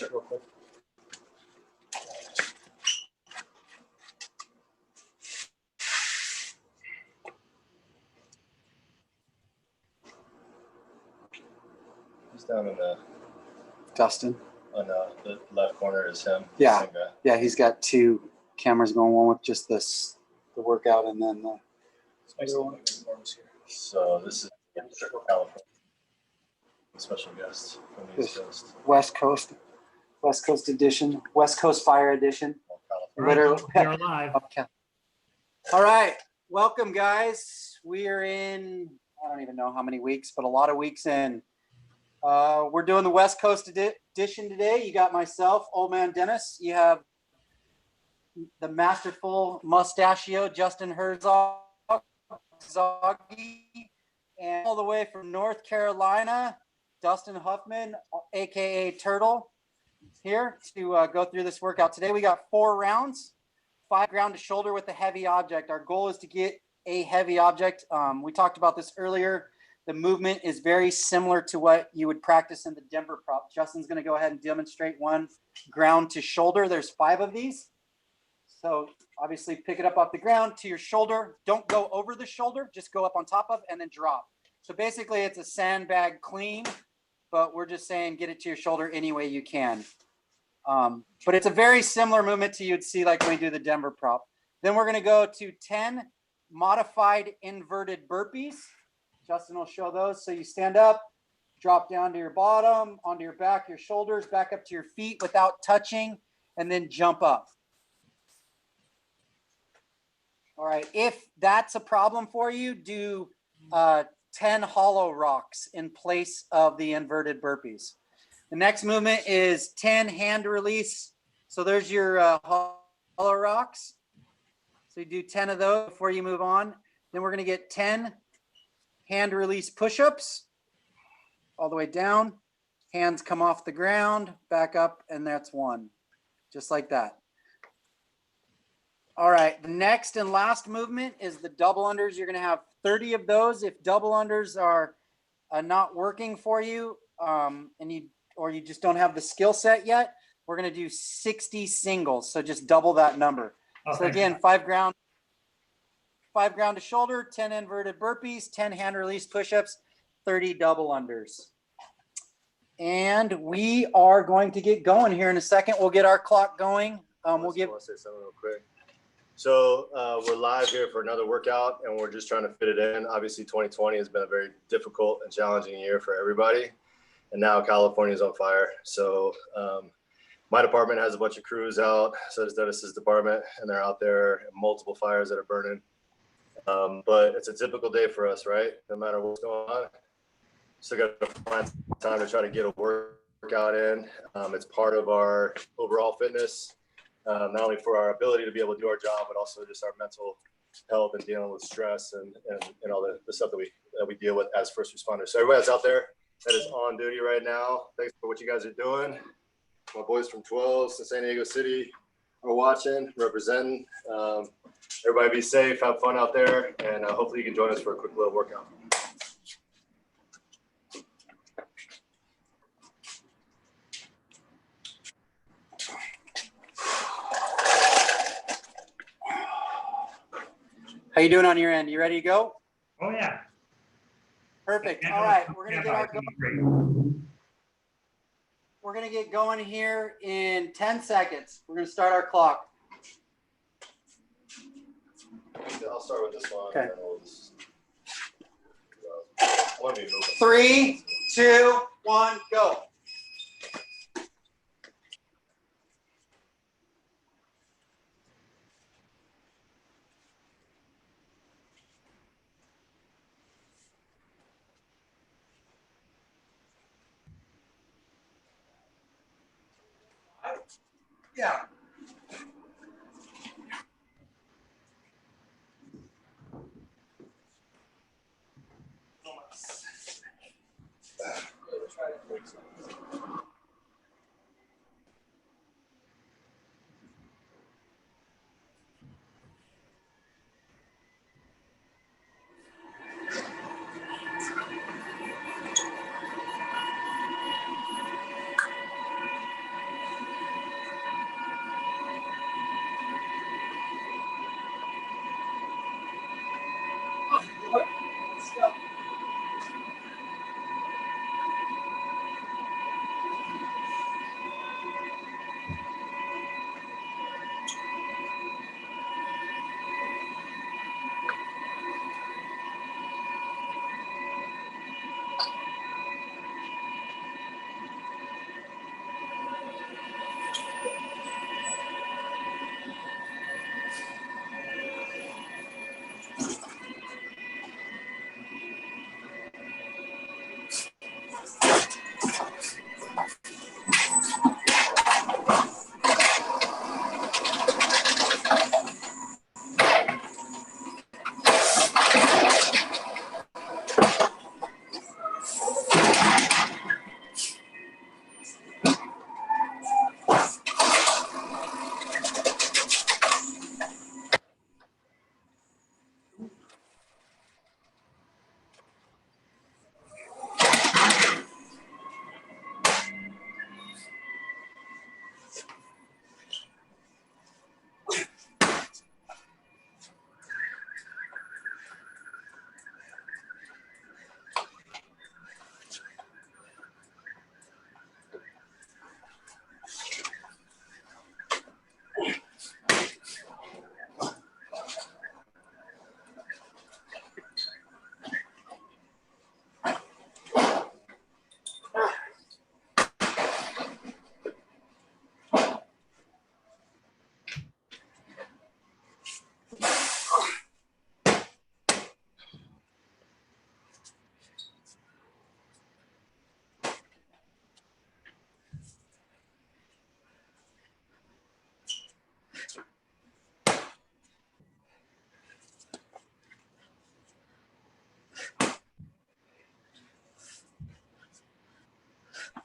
real quick. He's down in the Dustin. On the left corner is him. Yeah, yeah. He's got two cameras going, one with just the workout, and then the other one. So this is California. Special guest from the East Coast. West Coast edition, West Coast Fire edition. Literally, they're live. Okay. All right, welcome guys. We are in, I don't even know how many weeks, but a lot of weeks in. We're doing the West Coast edition today. You got myself, Old Man Dennis. You have the masterful mustachio, Justin Herzog, and all the way from North Carolina, Dustin Huffman, aka Turtle, here to go through this workout. Today we got 4 rounds, 5 ground to shoulder with a heavy object. Our goal is to get a heavy object. We talked about this earlier. The movement is very similar to what you would practice in the Denver prop. Justin's going to go ahead and demonstrate one ground to shoulder. There's 5 of these. So obviously pick it up off the ground to your shoulder. Don't go over the shoulder. Just go up on top of and then drop. So basically it's a sandbag clean, but we're just saying get it to your shoulder any way you can. But it's a very similar movement to you'd see like when we do the Denver prop. Then we're going to go to 10 modified inverted burpees. Justin will show those. So you stand up, drop down to your bottom, onto your back, your shoulders, back up to your feet without touching, and then jump up. All right, if that's a problem for you, do 10 hollow rocks in place of the inverted burpees. The next movement is 10 hand release. So there's your hollow rocks. So you do 10 of those before you move on. Then we're going to get 10 hand release push-ups all the way down. Hands come off the ground, back up, and that's 1. Just like that. All right, the next and last movement is the double unders. You're going to have 30 of those. If double unders are not working for you, and you just don't have the skill set yet, we're going to do 60 singles. So just double that number. Okay. So again, 5 ground to shoulder, 10 inverted burpees, 10 hand release push-ups, 30 double unders. And we are going to get going here in a second. We'll get our clock going. I want to say something real quick. So we're live here for another workout, and we're just trying to fit it in. Obviously, 2020 has been a very difficult and challenging year for everybody. And now California is on fire. So my department has a bunch of crews out, so does Dennis's department, and they're out there, multiple fires that are burning. But it's a typical day for us, right? No matter what's going on, still got to find time to try to get a workout in. It's part of our overall fitness, not only for our ability to be able to do our job, but also just our mental health and dealing with stress and all the stuff that we deal with as first responders. So everybody that's out there that is on duty right now, thanks for what you guys are doing. My boys from 12 to San Diego City are watching, representing. Everybody be safe, have fun out there, and hopefully you can join us for a quick little workout. How you doing on your end? You ready to go? Oh yeah. Perfect. All right, we're gonna get going here in 10 seconds. We're gonna start our clock. I'll start with this one. Okay. And then we'll just, 3, 2, 1, go. Yeah.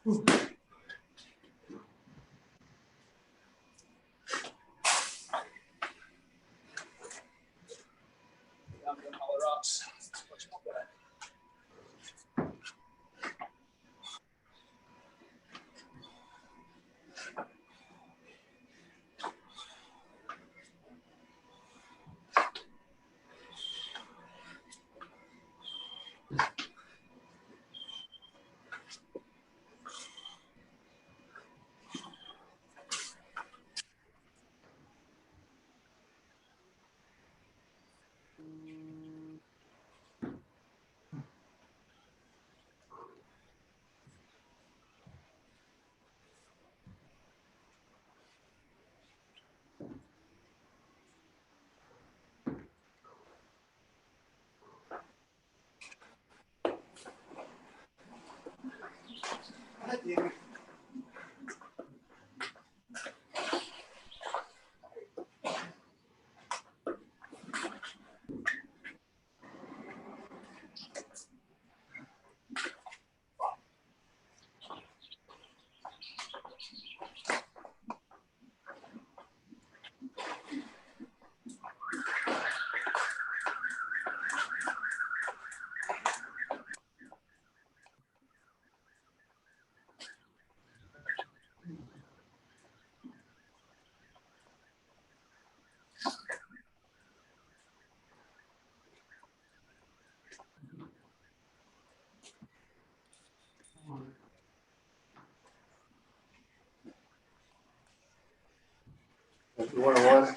One on one.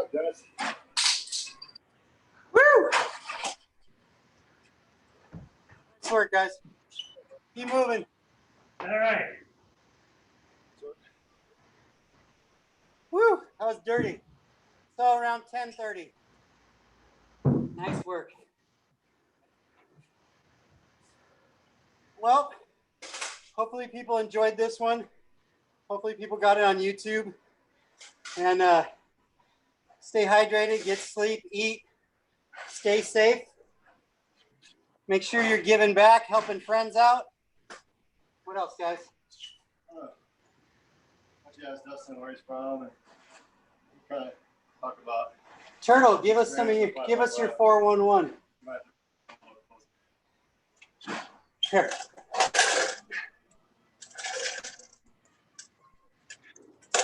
up, Dennis? Woo! Nice work, guys. Keep moving. All right. Woo! That was dirty. So around 10:30. Nice work. Well, hopefully people enjoyed this one. Hopefully people got it on YouTube. And stay hydrated, get sleep, eat, stay safe. Make sure you're giving back, helping friends out. What else, guys? Why don't you ask Dustin where he's from and try to talk about. Turtle, give us your 411. Here.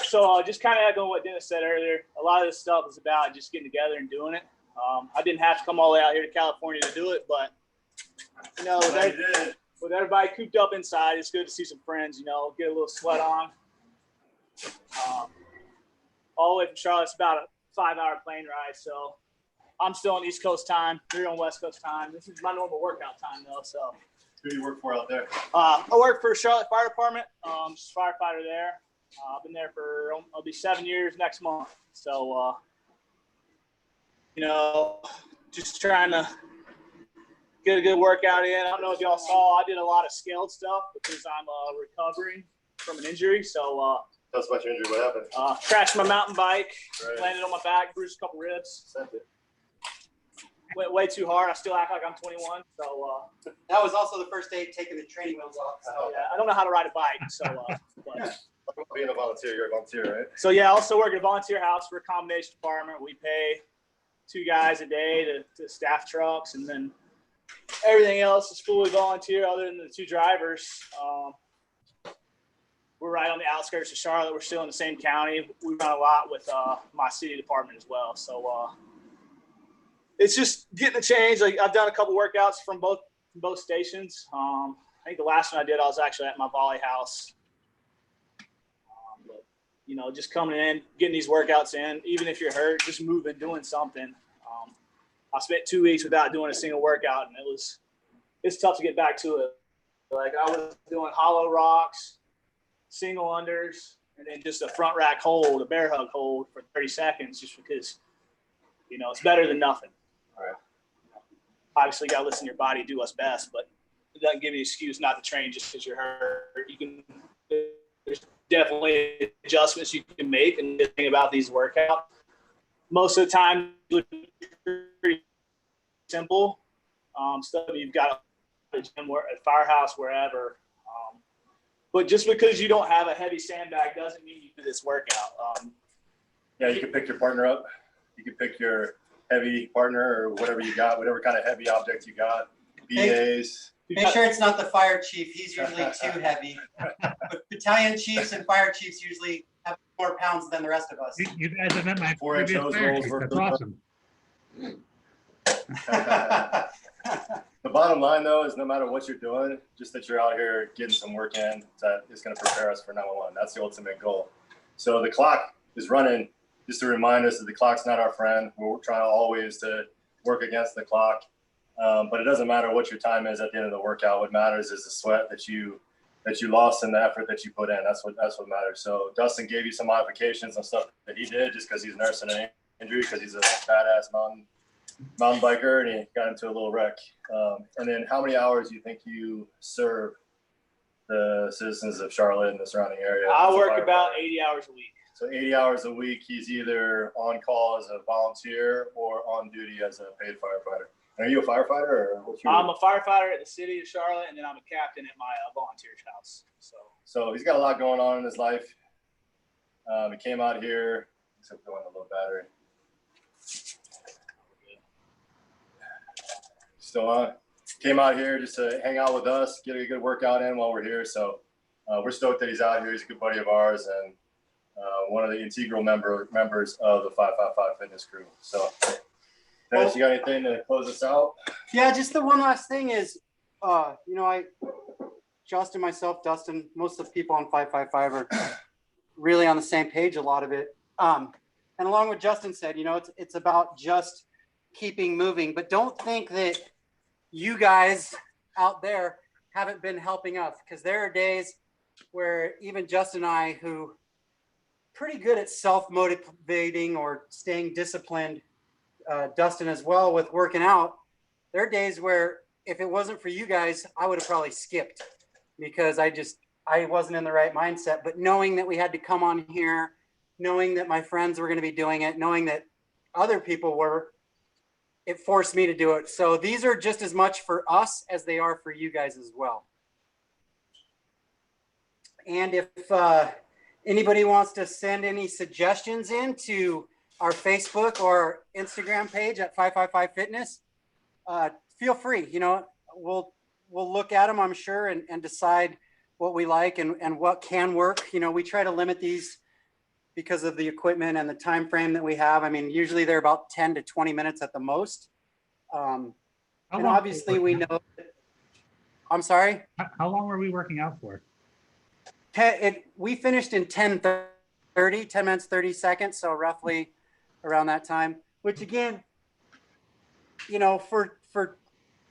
So just kind of echoing what Dennis said earlier, a lot of this stuff is about just getting together and doing it. I didn't have to come all the way out here to California to do it, but you know, with everybody cooped up inside, it's good to see some friends, you know, get a little sweat on. All the way from Charlotte, it's about a 5-hour plane ride, so I'm still on East Coast time, you're on West Coast time. This is my normal workout time though, so. Who do you work for out there? I work for Charlotte Fire Department, just a firefighter there. I've been there for, I'll be 7 years next month. So, you know, just trying to get a good workout in. I don't know if y'all saw, I did a lot of scaled stuff because I'm recovering from an injury. So, Tell us about your injury. What happened? Crashed my mountain bike, Right. landed on my back, bruised a couple ribs. Sent it. Went way too hard. I still act like I'm 21. So, That was also the first day taking the training wheels off. So. yeah, I don't know how to ride a bike. So, but. Being a volunteer, you're a volunteer, right? So yeah, I also work at a volunteer house for a combination department. We pay 2 guys a day to staff trucks, and then everything else is fully volunteer other than the 2 drivers. We're right on the outskirts of Charlotte. We're still in the same county. We run a lot with my city department as well. So it's just getting a change. Like I've done a couple workouts from both stations. I think the last one I did, I was actually at my volley house. You know, just coming in, getting these workouts in, even if you're hurt, just moving, doing something. I spent 2 weeks without doing a single workout, and it's tough to get back to it. Like I was doing hollow rocks, single unders, and then just a front rack hold, a bear hug hold for 30 seconds, just because, you know, it's better than nothing. All right. Obviously, you got to listen to your body, do what's best, but it doesn't give you an excuse not to train just because you're hurt. There's definitely adjustments you can make, and the thing about these workouts, most of the time it's pretty simple stuff you've got at a gym, at firehouse, wherever. But just because you don't have a heavy sandbag doesn't mean you do this workout. Yeah, you can pick your partner up. You can pick your heavy partner or whatever you got, whatever kind of heavy object you got. BAs. Make sure it's not the fire chief. He's usually too heavy. But battalion chiefs and fire chiefs usually have more pounds than the rest of us. You guys have met my 4-inch previous hose fire rolls chief. work That's really awesome. The bottom line, though, is no matter what you're doing, just that you're out here getting some work in, that is going to prepare us for 911. That's the ultimate goal. So the clock is running just to remind us that the clock's not our friend. We're trying always to work against the clock. But it doesn't matter what your time is at the end of the workout. What matters is the sweat that you lost and the effort that you put in. That's what matters. So Dustin gave you some modifications and stuff that he did just because he's nursing an injury, because he's a badass mountain biker, and he got into a little wreck. And then how many hours do you think you serve the citizens of Charlotte and the surrounding area? I work about 80 hours a week. So 80 hours a week, he's either on call as a volunteer or on duty as a paid firefighter. Are you a firefighter, or what's your? I'm a firefighter at the city of Charlotte, and then I'm a captain at my volunteers house. So he's got a lot going on in his life. He came out here, except going a little battery. Still on. Came out here just to hang out with us, get a good workout in while we're here. So we're stoked that he's out here. He's a good buddy of ours and one of the integral members of the 555 fitness crew. So Dennis, you got anything to close us out? Yeah, just the one last thing is, you know, Justin, myself, Dustin, most of the people on 555 are really on the same page, a lot of it. And And along with Justin said, you know, it's about just keeping moving, but don't think that you guys out there haven't been helping us, because there are days where even Justin and I, who pretty good at self-motivating or staying disciplined, Dustin as well with working out, there are days where if it wasn't for you guys, I would have probably skipped because I wasn't in the right mindset. But knowing that we had to come on here, knowing that my friends were going to be doing it, knowing that other people were, it forced me to do it. So these are just as much for us as they are for you guys as well. And if anybody wants to send any suggestions in to our Facebook or Instagram page at 555 Fitness, feel free. You know, we'll look at them, I'm sure, and decide what we like and what can work. You know, we try to limit these because of the equipment and the time frame that we have. I mean, usually they're about 10 to 20 minutes at the most. And obviously we know, I'm sorry? How long were we working out for? We finished in 10:30, 10 minutes, 30 seconds. So roughly around that time, which again, you know, for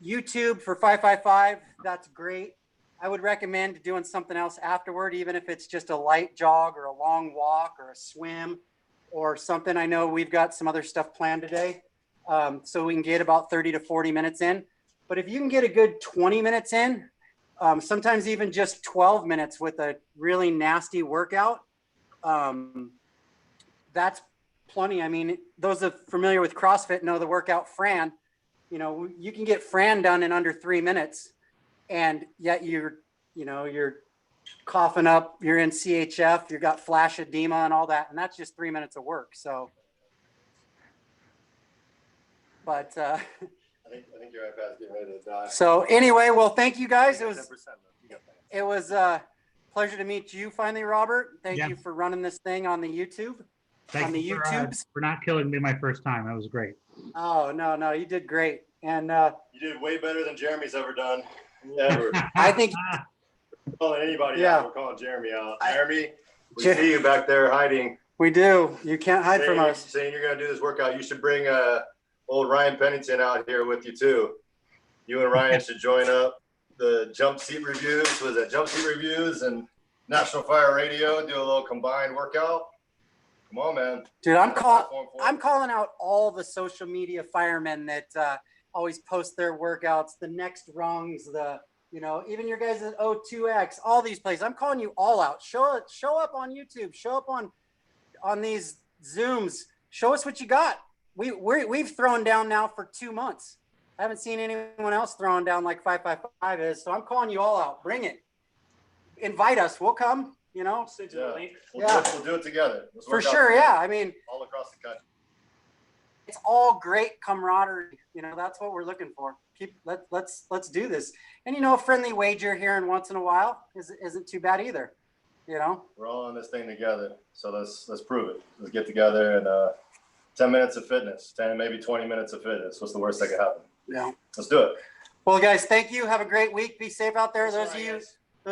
YouTube, for 555, that's great. I would recommend doing something else afterward, even if it's just a light jog or a long walk or a swim or something. I know we've got some other stuff planned today. So we can get about 30 to 40 minutes in. But if you can get a good 20 minutes in, sometimes even just 12 minutes with a really nasty workout, that's plenty. I mean, those are familiar with CrossFit know the workout Fran. You know, you can get Fran done in under 3 minutes, and yet you're coughing up, you're in CHF, you got flash edema and all that, and that's just 3 minutes of work. So, but I think your iPad's getting ready to die. so anyway, well, thank you guys. It was a pleasure to meet you finally, Robert. Thank you for running this thing on the YouTube. Thank you for not killing me my first time. That was great. Oh, no, you did great. And you did way better than Jeremy's ever done. Ever. I think calling anybody out, we're calling Jeremy out. Jeremy, we see you back there hiding. We do. You can't hide from us. Saying you're going to do this workout. You should bring old Ryan Pennington out here with you too. You and Ryan should join up the jump seat reviews. Was that jump seat reviews and National Fire Radio? Do a little combined workout. Come on, man. Dude, I'm calling out all the social media firemen that always post their workouts, the next rungs, even your guys at O2X, all these places. I'm calling you all out. Show up on YouTube. Show up on these Zooms. Show us what you got. We've thrown down now for 2 months. I haven't seen anyone else throwing down like 555 is. So I'm calling you all out. Bring it. Invite us. We'll come. You know, we'll do it together. For sure. Yeah. I mean, all across the country. It's all great camaraderie. You know, that's what we're looking for. Let's do this. And, you know, a friendly wager here and once in a while isn't too bad either. You know, we're all in this thing together. So let's prove it. Let's get together and 10 minutes of fitness, 10, maybe 20 minutes of fitness. What's the worst that could happen? Yeah. Let's do it. Well, guys, thank you. Have a great week. Be safe out there. Those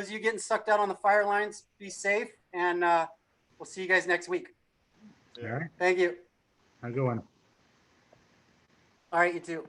of you getting sucked out on the fire lines, be safe. And we'll see you guys next week. All right. Thank you. Have a good one. All right, you too.